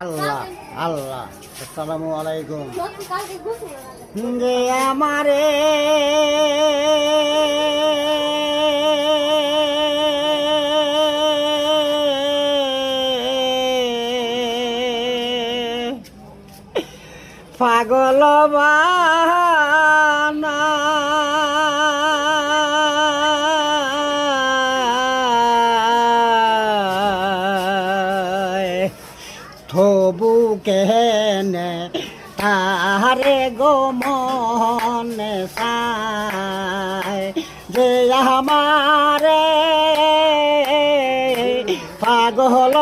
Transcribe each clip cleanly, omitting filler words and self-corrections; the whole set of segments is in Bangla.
আল্লাহ আল্লাহ আসসালামু আলাইকুম যে আমারে পাগল বানায় থবু কেনে তাহারে গো মনে চায় যে আমারে পাগল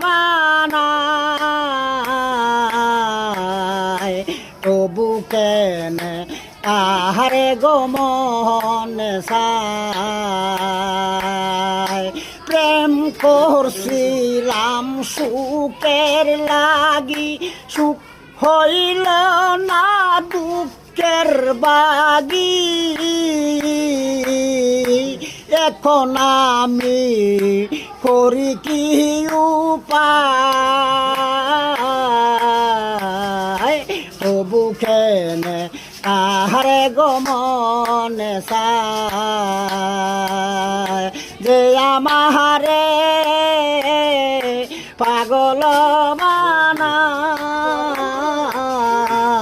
বানায় তবু কেনে তাহারে গো মনে চায় প্রেম করছিলাম সুখের লাগি সুখ হইল না দুঃখের বাগি এখন আমি করি কি উপায় তবু কেনে তাহারে গো মনে চায় যে আমারে পাগল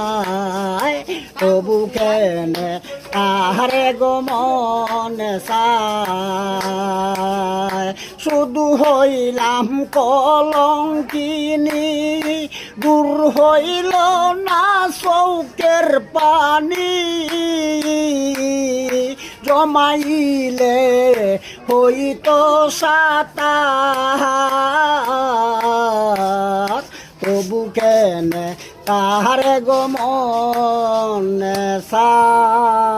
বানায় তবু কেনে তাহারে গো মনে চায় শুধু হইলাম কলঙ্কিনী দূর হইল না চৌকের পানি জমাইলে হইতো সাতার তবু কেনে তাহারে গো মনে চায়।